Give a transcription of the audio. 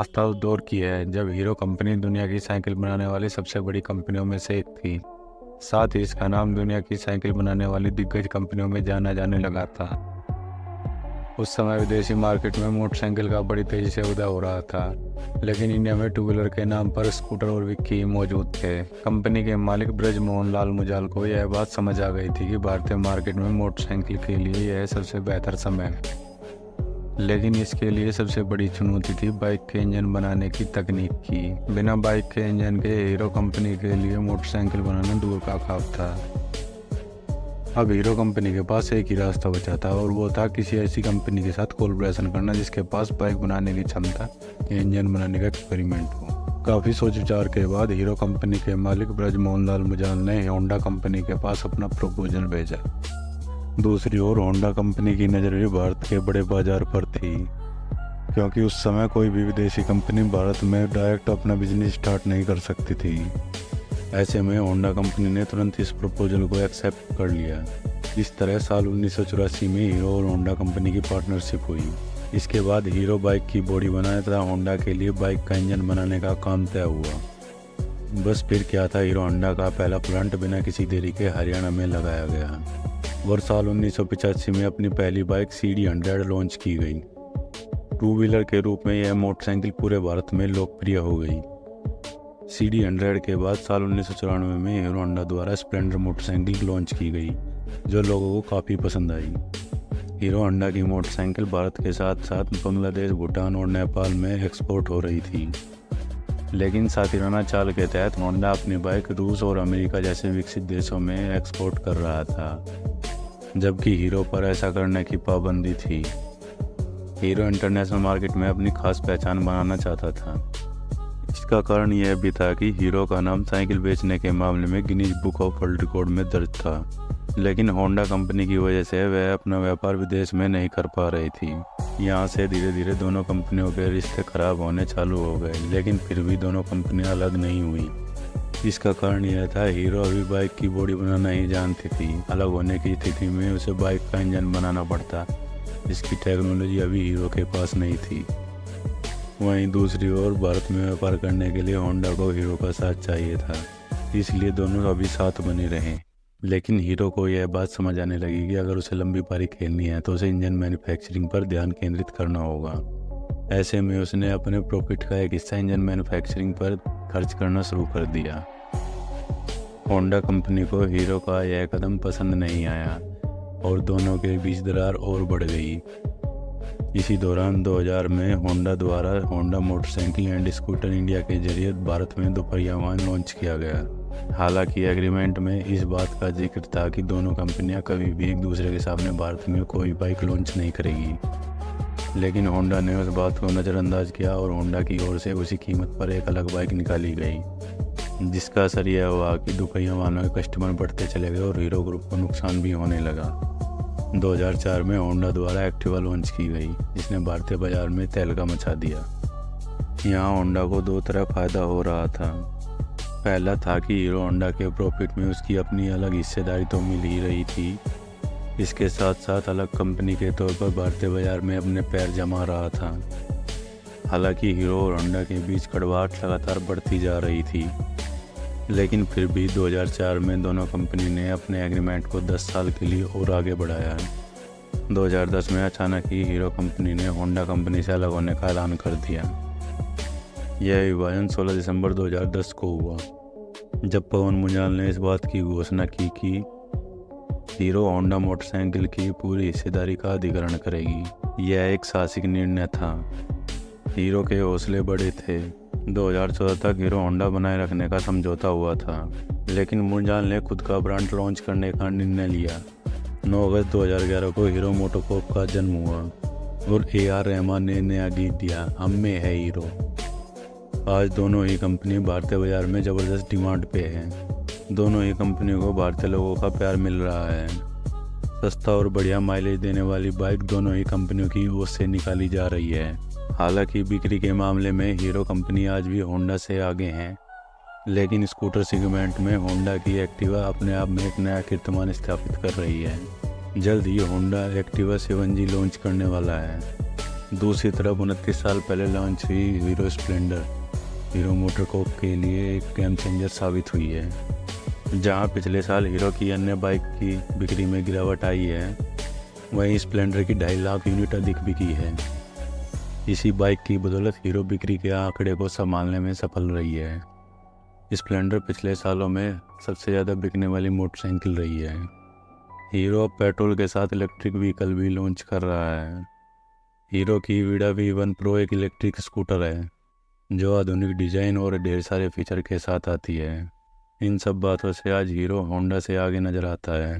रास्ता उस दौर की है जब हीरो कंपनी दुनिया की साइकिल बनाने वाली सबसे बड़ी कंपनियों में से एक थी। साथ ही इसका नाम दुनिया की साइकिल बनाने वाली दिग्गज कंपनियों में जाना जाने लगा था। उस समय विदेशी मार्केट में मोटरसाइकिल का बड़ी तेज़ी से उदय हो रहा था, लेकिन इंडिया में टू व्हीलर के नाम पर स्कूटर और विक्की मौजूद थे। कंपनी के मालिक ब्रज मोहन लाल मुजाल को यह बात समझ आ गई थी कि भारतीय मार्केट में मोटरसाइकिल के लिए यह सबसे बेहतर समय है, लेकिन इसके लिए सबसे बड़ी चुनौती थी बाइक के इंजन बनाने की तकनीक की। बिना बाइक के इंजन के हीरो कंपनी के लिए मोटरसाइकिल बनाना दूर का ख्वाब था। अब हीरो कंपनी के पास एक ही रास्ता बचा था, और वो था किसी ऐसी कंपनी के साथ कोलैबोरेशन करना जिसके पास बाइक बनाने की क्षमता या इंजन बनाने का एक्सपेरिमेंट हो। काफ़ी सोच विचार के बाद हीरो कंपनी के मालिक ब्रज मोहन लाल मुजाल ने होंडा कंपनी के पास अपना प्रपोजल भेजा। दूसरी ओर होंडा कंपनी की नज़र भी भारत के बड़े बाजार पर थी, क्योंकि उस समय कोई भी विदेशी कंपनी भारत में डायरेक्ट अपना बिजनेस स्टार्ट नहीं कर सकती थी। ऐसे में होंडा कंपनी ने तुरंत इस प्रपोजल को एक्सेप्ट कर लिया। इस तरह साल 1984 में हीरो और होंडा कंपनी की पार्टनरशिप हुई। इसके बाद हीरो बाइक की बॉडी बनाया तथा होंडा के लिए बाइक का इंजन बनाने का काम तय हुआ। बस फिर क्या था, हीरो होंडा का पहला प्लांट बिना किसी देरी के हरियाणा में लगाया गया और साल 1985 में अपनी पहली बाइक CD100 लॉन्च की गई। टू व्हीलर के रूप में यह मोटरसाइकिल पूरे भारत में लोकप्रिय हो गई। CD100 के बाद साल 1994 में हीरो होंडा द्वारा स्प्लेंडर मोटरसाइकिल लॉन्च की गई, जो लोगों को काफ़ी पसंद आई। हीरो होंडा की मोटरसाइकिल भारत के साथ साथ बांग्लादेश, भूटान और नेपाल में एक्सपोर्ट हो रही थी, लेकिन सातिराना चाल के तहत होंडा अपनी बाइक रूस और अमेरिका जैसे विकसित देशों में एक्सपोर्ट कर रहा था, जबकि हीरो पर ऐसा करने की पाबंदी थी। हीरो इंटरनेशनल मार्केट में अपनी खास पहचान बनाना चाहता था। इसका कारण यह भी था कि हीरो का नाम साइकिल बेचने के मामले में Guinness book of world record में दर्ज था, लेकिन होंडा कंपनी की वजह से वह अपना व्यापार विदेश में नहीं कर पा रही थी। यहाँ से धीरे धीरे दोनों कंपनियों के रिश्ते खराब होने चालू हो गए, लेकिन फिर भी दोनों कंपनियाँ अलग नहीं हुई। इसका कारण यह था, हीरो अभी बाइक की बॉडी बनाना ही जानती थी। अलग होने की स्थिति में उसे बाइक का इंजन बनाना पड़ता, जिसकी टेक्नोलॉजी अभी हीरो के पास नहीं थी। वहीं दूसरी ओर भारत में व्यापार करने के लिए होंडा को हीरो का साथ चाहिए था, इसलिए दोनों अभी साथ बने रहे। लेकिन हीरो को यह बात समझ आने लगी कि अगर उसे लंबी पारी खेलनी है तो उसे इंजन मैन्युफैक्चरिंग पर ध्यान केंद्रित करना होगा। ऐसे में उसने अपने प्रॉफिट का एक हिस्सा इंजन मैन्युफैक्चरिंग पर खर्च करना शुरू कर दिया। होंडा कंपनी को हीरो का यह कदम पसंद नहीं आया और दोनों के बीच दरार और बढ़ गई। इसी दौरान 2000 में होंडा द्वारा Honda motorcycle and scooter India के जरिए भारत में दोपहिया वाहन लॉन्च किया गया। हालांकि एग्रीमेंट में इस बात का जिक्र था कि दोनों कंपनियां कभी भी एक दूसरे के सामने भारत में कोई बाइक लॉन्च नहीं करेगी, लेकिन होंडा ने उस बात को नज़रअंदाज किया और होंडा की ओर से उसी कीमत पर एक अलग बाइक निकाली गई, जिसका असर यह हुआ कि दोपहिया वाहनों के कस्टमर बढ़ते चले गए और हीरो ग्रुप को नुकसान भी होने लगा। 2004 में होंडा द्वारा एक्टिवा लॉन्च की गई, जिसने भारतीय बाजार में तहलका मचा दिया। यहाँ होंडा को दो तरह फ़ायदा हो रहा था। पहला था कि हीरो होंडा के प्रॉफिट में उसकी अपनी अलग हिस्सेदारी तो मिल ही रही थी, इसके साथ साथ अलग कंपनी के तौर पर भारतीय बाजार में अपने पैर जमा रहा था। हालांकि हीरो और होंडा के बीच कड़वाहट लगातार बढ़ती जा रही थी, लेकिन फिर भी 2004 में दोनों कंपनी ने अपने एग्रीमेंट को 10 साल के लिए और आगे बढ़ाया। 2010 में अचानक ही हीरो कंपनी ने होंडा कंपनी से अलग होने का ऐलान कर दिया। यह विभाजन 16 दिसंबर 2010 को हुआ, जब पवन मुंजाल ने इस बात की घोषणा की कि हीरो होंडा मोटरसाइकिल की पूरी हिस्सेदारी का अधिग्रहण करेगी। यह एक साहसिक निर्णय था। हीरो के हौसले बड़े थे। 2014 तक हीरो होंडा बनाए रखने का समझौता हुआ था, लेकिन मुंजाल ने खुद का ब्रांड लॉन्च करने का निर्णय लिया। 9 अगस्त 2011 को हीरो मोटोकॉर्प का जन्म हुआ और AR रहमान ने नया गीत दिया, हम में है हीरो। आज दोनों ही कंपनी भारतीय बाजार में ज़बरदस्त डिमांड पे हैं। दोनों ही कंपनियों को भारतीय लोगों का प्यार मिल रहा है। सस्ता और बढ़िया माइलेज देने वाली बाइक दोनों ही कंपनियों की ओर से निकाली जा रही है। हालांकि बिक्री के मामले में हीरो कंपनी आज भी होंडा से आगे हैं, लेकिन स्कूटर सेगमेंट में होंडा की एक्टिवा अपने आप में एक नया कीर्तिमान स्थापित कर रही है। जल्द ही होंडा एक्टिवा 7G लॉन्च करने वाला है। दूसरी तरफ 29 साल पहले लॉन्च हुई हीरो स्प्लेंडर हीरो मोटरकॉप के लिए एक गेम चेंजर साबित हुई है। जहां पिछले साल हीरो की अन्य बाइक की बिक्री में गिरावट आई है, वहीं स्प्लेंडर की 2.5 लाख यूनिट अधिक बिकी है। इसी बाइक की बदौलत हीरो बिक्री के आंकड़े को संभालने में सफल रही है। स्प्लेंडर पिछले सालों में सबसे ज़्यादा बिकने वाली मोटरसाइकिल रही है। हीरो अब पेट्रोल के साथ इलेक्ट्रिक व्हीकल भी लॉन्च कर रहा है। हीरो की वीडा V1 प्रो एक इलेक्ट्रिक स्कूटर है जो आधुनिक डिज़ाइन और ढेर सारे फीचर के साथ आती है। इन सब बातों से आज हीरो होंडा से आगे नज़र आता है।